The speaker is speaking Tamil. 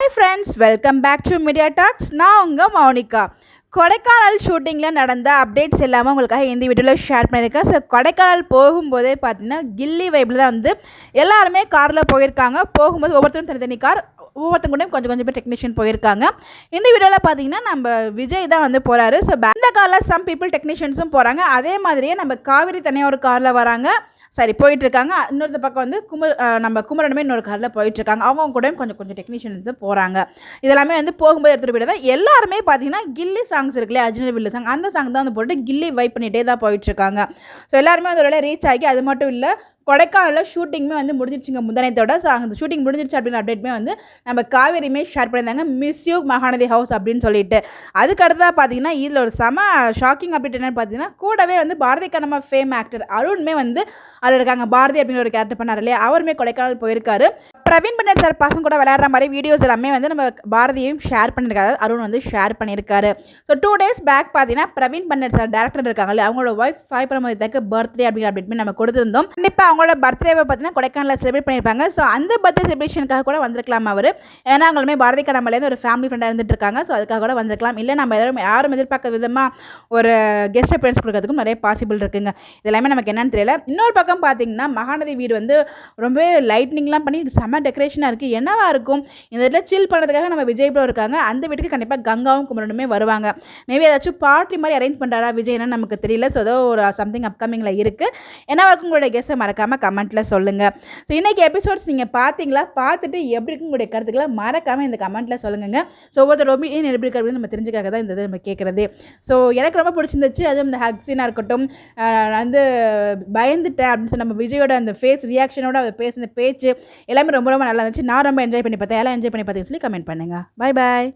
Hi friends, welcome back to media talks. நான் உங்கள் மௌனிகா. கொடைக்கானல் ஷூட்டிங்கில் நடந்த அப்டேட்ஸ் எல்லாமே உங்களுக்காக இந்த வீடியோவில் ஷேர் பண்ணியிருக்கேன். ஸோ கொடைக்கானல் போகும்போதே பார்த்தீங்கன்னா கில்லி வைப்பில் தான் வந்து எல்லாருமே காரில் போயிருக்காங்க. போகும்போது ஒவ்வொருத்தரும் தனித்தனி கார், ஒவ்வொருத்தங்க கூட கொஞ்சம் கொஞ்சம் பேர் டெக்னீஷியன் போயிருக்காங்க. இந்த வீடியோவில் பார்த்தீங்கன்னா நம்ம விஜய் தான் வந்து போகிறாரு. ஸோ இந்த காரில் சம் பீப்புள் டெக்னீஷியன்ஸும் போகிறாங்க. அதே மாதிரியே நம்ம காவிரி தனியாக ஒரு காரில் வராங்க, சரி போயிட்டுருக்காங்க. இன்னொரு பக்கம் வந்து நம்ம குமரனுமே இன்னொரு காரில் போயிட்டுருக்காங்க. அவங்க கூட கொஞ்சம் கொஞ்சம் டெக்னீஷியன்ஸ் போகிறாங்க. இதெல்லாமே வந்து போகும்போது எடுத்துகிட்டு போய்ட்டு தான் எல்லாருமே பார்த்தீங்கன்னா கில்லி சாங்ஸ் இருக்குல்லையே, அர்ஜுன வில்லு சாங், அந்த சாங் தான் வந்து போட்டு கில்லி வைப் பண்ணிகிட்டே தான் போயிட்டுருக்காங்க. ஸோ எல்லாருமே வந்து ஒரு ரீச் ஆகி, அது மட்டும் இல்லை கொடைக்கானலில் ஷூட்டிங்குமே வந்து முடிஞ்சிருச்சுங்க முந்தானத்தோட. ஸோ அந்த ஷூட்டிங் முடிஞ்சிருச்சு அப்படின்னு அப்டேட்டுமே வந்து நம்ம காவேரியுமே ஷேர் பண்ணியிருந்தாங்க, மிஸ் யூ மகாநதி ஹவுஸ் அப்படின்னு சொல்லிட்டு. அதுக்கு அடுத்ததாக பார்த்தீங்கன்னா இதில் ஒரு செம ஷாக்கிங் அப்டேட் என்னென்னு பார்த்தீங்கன்னா, கூடவே வந்து பாரதி கண்ணம்மா ஃபேம் ஆக்டர் அருண்மே வந்து அதில் இருக்காங்க. பாரதி அப்படின்னு ஒரு கேரக்டர் பண்ணார் இல்லையா, அவருமே கொடைக்கானல் போயிருக்காரு. பிரவீன் பன்னட் சார் பசங்க கூட விளையாடுற மாதிரி வீடியோஸ் எல்லாமே வந்து நம்ம பாரதியையும் ஷேர் பண்ணியிருக்காரு, அருண் வந்து ஷேர் பண்ணியிருக்காரு. ஸோ 2 days பேக் பார்த்தீங்கன்னா பிரவீன் பன்னட் சார் டேரக்டர் இருக்காங்கல்ல, அவங்களோட ஒய்ஃப் சாய் பிரமோதிதாக்கு பர்த்டே அப்படிங்கிற அப்டேட்மே நம்ம கொடுத்துருந்தோம். கண்டிப்பாக அவங்களோட பர்த்டேவை பார்த்தீங்கன்னா கொடைக்கானலில் செலிப்ரேட் பண்ணியிருப்பாங்க. ஸோ அந்த பர்த்டே செலிப்ரேஷனுக்காக கூட வந்திருக்கலாம் அவர். ஏன்னா அவங்களுமே பாரதி கண்ணம்மாலேருந்து ஒரு ஃபேமிலி ஃப்ரெண்டாக இருந்துட்டு இருக்காங்க. ஸோ அதுக்காக கூட வந்திருக்கலாம். இல்லை நம்ம யாரும் எதிர்பார்க்க விதமாக ஒரு கெஸ்ட் அப்பியரன்ஸ் கொடுக்கறதுக்கும் நிறைய பாசிபிள் இருக்குங்க. இதெல்லாமே நமக்கு என்னன்னு தெரியல. இன்னொரு பக்கம் பார்த்தீங்கன்னா மகாநதி வீடு வந்து ரொம்ப லைட்னிங்லாம் பண்ணி செம்ம டெக்கரேஷனாக இருக்குது. என்னவா இருக்கும் இந்த இடத்துல சில் பண்ணுறதுக்காக நம்ம விஜய் ப்ரோ இருக்காங்க. அந்த வீட்டுக்கு கண்டிப்பாக கங்காவும் குமரனுமே வருவாங்க. மேபி ஏதாச்சும் பார்ட்டி மாதிரி அரேஞ்ச் பண்ணுறாரா விஜய், என்னன்னு நமக்கு தெரியல. ஸோ ஏதோ ஒரு சம்திங் அப்கமிங்கில் இருக்குது. என்னவா இருக்கும் உங்களுடைய கெஸ்ட்டை மறக்காமல் கமெண்ட்டில் சொல்லுங்கள். ஸோ இன்றைக்கி எபிசோட்ஸ் நீங்கள் பார்த்தீங்களா, பார்த்துட்டு எப்படி இருக்கும் உங்களுடைய கருத்துக்களை மறக்காமல் இந்த கமெண்ட்டில் சொல்லுங்கள். ஸோ ஒவ்வொரு ஒப்பீனியன் எப்படி இருக்கிறது நம்ம தெரிஞ்சுக்காக தான் இந்த இது நம்ம கேட்குறது. ஸோ எனக்கு ரொம்ப பிடிச்சிருந்துச்சு. அதுவும் இந்த ஹக்ஸினாக இருக்கட்டும், வந்து பயந்துட்டேன் அப்படின்னு சொல்லி நம்ம விஜயோட அந்த ஃபேஸ் ரியாக்ஷனோட அவர் பேசின பேச்சு எல்லாமே ரொம்ப ரொம்ப நல்லா இருந்துச்சு. நான் ரொம்ப என்ஜாய் பண்ணி பார்த்தேன். எல்லாம் என்ஜாய் பண்ணி பார்த்தேன்னு சொல்லி கமெண்ட் பண்ணுங்கள். பாய் பாய்.